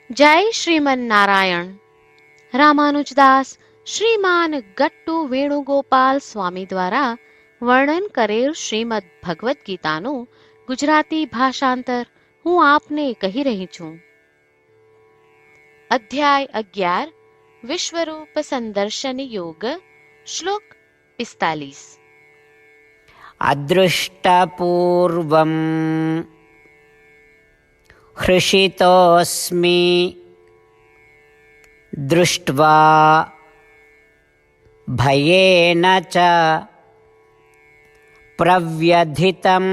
જય શ્રીમન નારાયણ. રામાનુજદાસ શ્રીમાન ગટ્ટુ વેણુગોપાલ સ્વામી દ્વારા વર્ણન કરેલ શ્રીમદ ભગવદ્ ગીતાનું ગુજરાતી ભાષાંતર હું આપને કહી રહી છું. અધ્યાય 11 વિશ્વરૂપ સંદર્શન યોગ, શ્લોક 45. અદૃષ્ટપૂર્વં હૃષિતોસ્મિ દૃષ્ટ્વા ભયેન ચ પ્રવ્યથિતં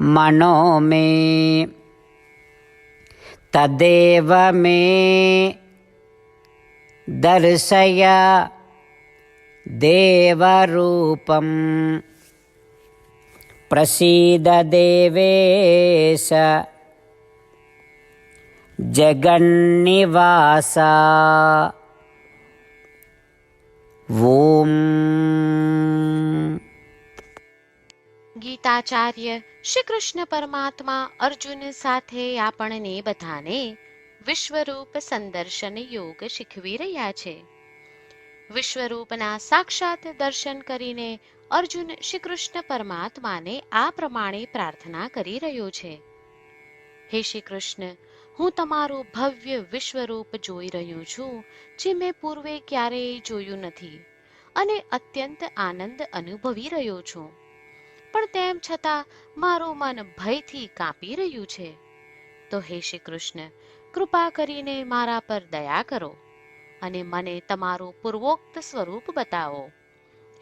મનો મે તદેવ મે દર્શય દેવરૂપં પ્રસીદ દેવેશ જગન્નિવાસા. ઓમ. ગીતાચાર્ય શ્રી કૃષ્ણ પરમાત્મા અર્જુન સાથે આપણને બધાને વિશ્વરૂપ સંદર્શન યોગ શીખવી રહ્યા છે. વિશ્વરૂપના સાક્ષાત દર્શન કરીને અર્જુન શ્રી કૃષ્ણ પરમાત્માને આ પ્રમાણે પ્રાર્થના કરી રહ્યો છે. હે શ્રી કૃષ્ણ, હું તમારું ભવ્ય વિશ્વરૂપ જોઈ રહ્યો છું, જે મેં પૂર્વે ક્યારેય જોયું નથી, અને અત્યંત આનંદ અનુભવી રહ્યો છું. પણ તેમ છતાં મારું મન ભયથી કાંપી રહ્યું છે. તો હે શ્રી કૃષ્ણ, કૃપા કરીને મારા પર દયા કરો અને મને તમારું પૂર્વોક્ત સ્વરૂપ બતાવો.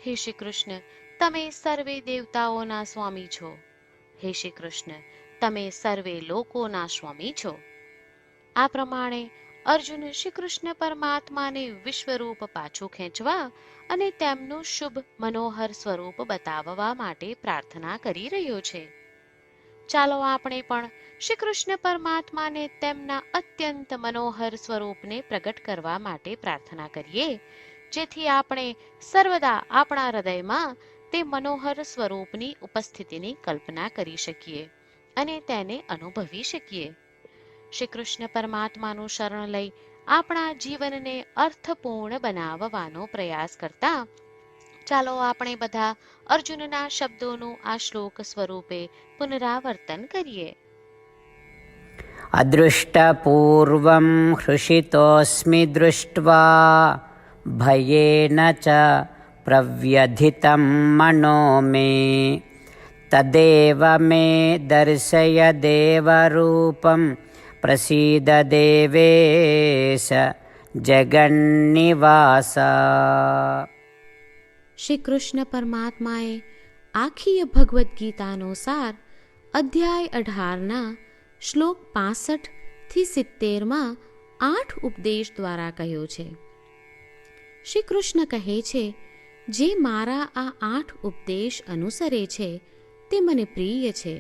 હે શ્રી કૃષ્ણ, તમે સર્વે દેવતાઓના સ્વામી છો. હે શ્રી કૃષ્ણ, તમે સર્વે લોકોના સ્વામી છો. આ પ્રમાણે અર્જુન શ્રી કૃષ્ણ પરમાત્માને વિશ્વરૂપ પાછું ખેંચવા અને તેમનું શુભ મનોહર સ્વરૂપ બતાવવા માટે પ્રાર્થના કરી રહ્યો છે. ચાલો આપણે પણ શ્રી કૃષ્ણ પરમાત્માને તેમના અત્યંત મનોહર સ્વરૂપને પ્રગટ કરવા માટે પ્રાર્થના કરીએ, જેથી આપણે સર્વદા આપણા હૃદયમાં તે મનોહર સ્વરૂપની ઉપસ્થિતિની કલ્પના કરી શકીએ અને તેને અનુભવી શકીએ. શ્રી કૃષ્ણ પરમાત્માનું શરણ લઈ આપણા જીવનને અર્થપૂર્ણ બનાવવાનો પ્રયાસ કરતા ચાલો આપણે બધા અર્જુનના શબ્દોનું આ શ્લોક સ્વરૂપે પુનરાવર્તન કરીએ. અદૃષ્ટપૂર્વં હૃષિતોસ્મિ દૃષ્ટ્વા ભયેન ચ પ્રવ્યથિતં મનો મે તદેવ મે દર્શય દેવરૂપં પ્રસીદ દેવેશ જગન્નિવાસા. શ્રી કૃષ્ણ પરમાત્માએ આખી ભગવદ્ ગીતાનો સાર અધ્યાય 18ના શ્લોક 65 થી 70માં 8 ઉપદેશ દ્વારા કહ્યો છે. શ્રી કૃષ્ણ કહે છે, જે મારા આ 8 ઉપદેશ અનુસરે છે તે મને પ્રિય છે.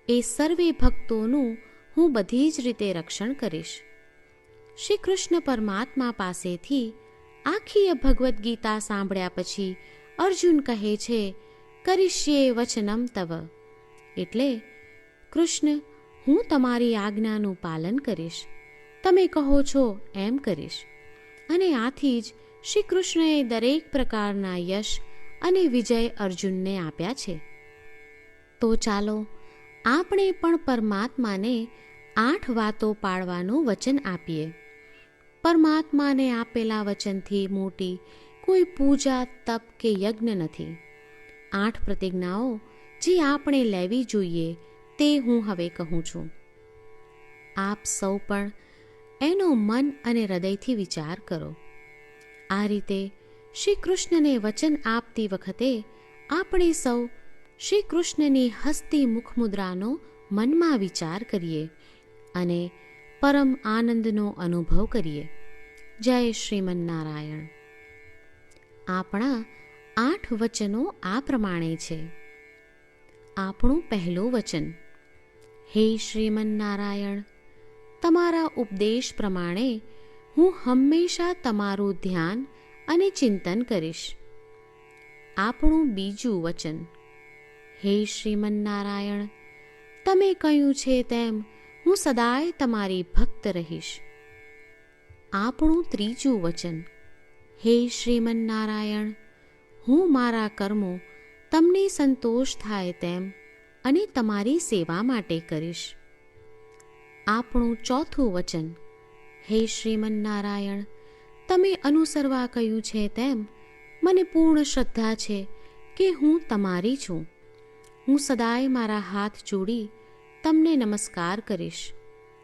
એ સર્વે ભક્તોનું હું બધી જ રીતે રક્ષણ કરીશ. શ્રી કૃષ્ણ પરમાત્મા પાસેથી આખી ભગવદ્ ગીતા સાંભળ્યા પછી અર્જુન કહે છે, કરીશ્યે વચનમ તવ, એટલે કૃષ્ણ, હું તમારી આજ્ઞાનું પાલન કરીશ, તમે કહો છો એમ કરીશ. અને આથી જ શ્રી કૃષ્ણએ દરેક પ્રકારના યશ અને વિજય અર્જુનને આપ્યા છે. તો ચાલો આપણે પણ પરમાત્માને 8 વાતો પાળવાનું વચન આપીએ. પરમાત્માને આપેલા વચનથી મોટી કોઈ પૂજા, તપ કે યજ્ઞ નથી. 8 પ્રતિજ્ઞાઓ જે આપણે લેવી જોઈએ તે હું હવે કહું છું. આપ સૌ પણ એનો મન અને હૃદયથી વિચાર કરો. આ રીતે શ્રી કૃષ્ણને વચન આપતી વખતે આપણે સૌ શ્રી કૃષ્ણની હસતી મુખમુદ્રાનો મનમાં વિચાર કરીએ અને પરમ આનંદનો અનુભવ કરીએ. જય શ્રીમન નારાયણ. આપણા 8 વચનો આ પ્રમાણે છે. આપણું પહેલું વચન, હે શ્રીમન નારાયણ, તમારા ઉપદેશ પ્રમાણે હું હંમેશા તમારું ધ્યાન અને ચિંતન કરીશ. આપણું બીજું વચન, હે શ્રીમન નારાયણ, તમે કહ્યું છે તેમ હું સદાય તમારી ભક્ત રહીશ. આપણું ત્રીજું વચન. હે શ્રીમન્નારાયણ, હું મારા કર્મો તમને સંતોષ થાય તેમ અને તમારી સેવા માટે કરીશ. આપણું ચોથું વચન. હે શ્રીમન્નારાયણ, તમે અનુસરવા કહ્યું છે તેમ મને પૂર્ણ શ્રદ્ધા છે કે હું તમારી છું. હું સદાય મારા હાથ જોડી તમને નમસ્કાર કરીશ,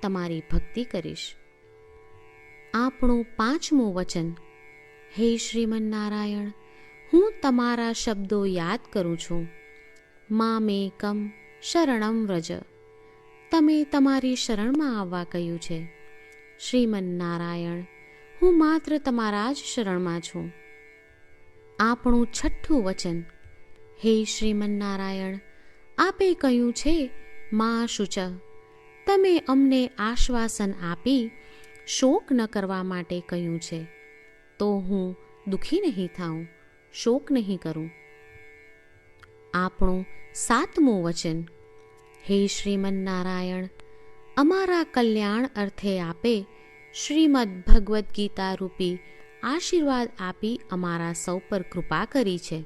તમારી ભક્તિ કરીશ. આપણું પાંચમું વચન. હે શ્રીમન્નારાયણ, હું તમારા શબ્દો યાદ કરું છું. મામેકમ શરણમ વ્રજ. તમે તમારી શરણમાં આવવા કહ્યું છે. શ્રીમન્નારાયણ, હું માત્ર તમારા જ શરણમાં છું. આપણું છઠ્ઠું વચન. હે શ્રીમન્નારાયણ, આપે કહ્યું છે મા શુચ. તમે અમને આશ્વાસન આપી શોક ન કરવા માટે કહ્યું છે, તો હું દુઃખી નહીં થાઉં, શોક નહીં કરું. આપણું સાતમું વચન. હે શ્રીમન્નારાયણ, અમારા કલ્યાણ અર્થે આપે શ્રીમદ્ ભગવદ્ ગીતા રૂપી આશીર્વાદ આપી અમારા સૌ પર કૃપા કરી છે,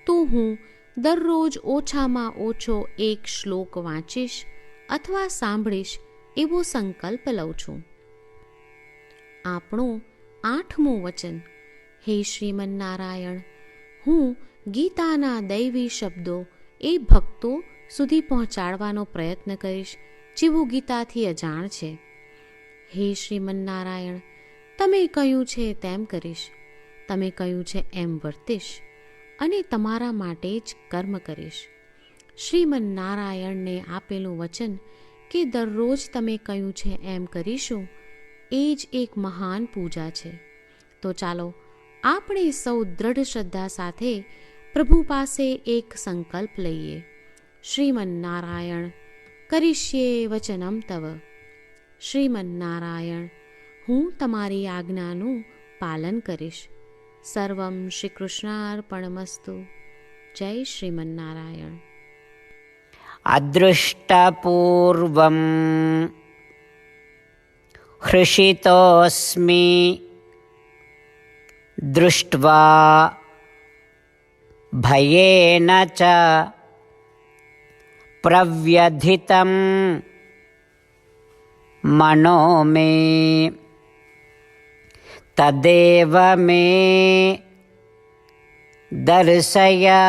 તો હું દરરોજ ઓછામાં ઓછો એક શ્લોક વાંચીશ અથવા સાંભળીશ એવો સંકલ્પ લઉં છું. આપણું આઠમું વચન. હે શ્રીમન્નારાયણ, હું ગીતાના દૈવી શબ્દો એ ભક્તો સુધી પહોંચાડવાનો પ્રયત્ન કરીશ જેઓ ગીતાથી અજાણ છે. હે શ્રીમન્નારાયણ, તમે કહ્યું છે તેમ કરીશ, તમે કહ્યું છે એમ વર્તીશ અને તમારા માટે જ કર્મ કરીશ. શ્રીમન્નારાયણને આપેલું વચન કે દરરોજ તમે કહ્યું છે એમ કરીશું, એ જ એક મહાન પૂજા છે. તો ચાલો આપણે સૌ દ્રઢ શ્રદ્ધા સાથે પ્રભુ પાસે એક સંકલ્પ લઈએ. શ્રીમન્નારાયણ, કરીશ્યે વચનમ તવ. શ્રીમન્નારાયણ, હું તમારી આજ્ઞાનું પાલન કરીશ. સર્વમ શ્રી કૃષ્ણાર્પણમસ્તુ. જય શ્રીમન્નારાયણ. અદૃષ્ટપૂર્વમ હૃષિતોસ્મિ દૃષ્ટ્વા ભયેન ચ પ્રવ્યધિતં મનો મે તદેવ મે દર્શય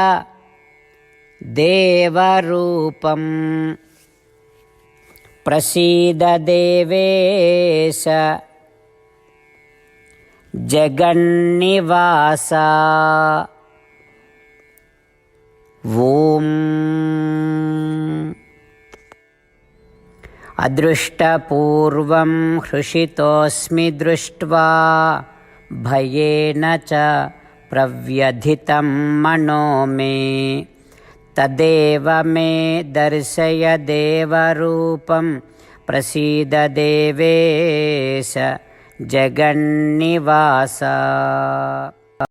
દેવરૂપં પ્રસીદ દેવેશ જગન્નિવાસા. ઓમ. અદૃષ્ટપૂર્વં હૃષિતોસ્મિ દૃષ્ટ્વા ભયેન ચ પ્રવ્યધિતં મનો મે તદેવ મે દર્શય દેવરૂપં પ્રસીદ દેવેશ જગન્નિવાસા.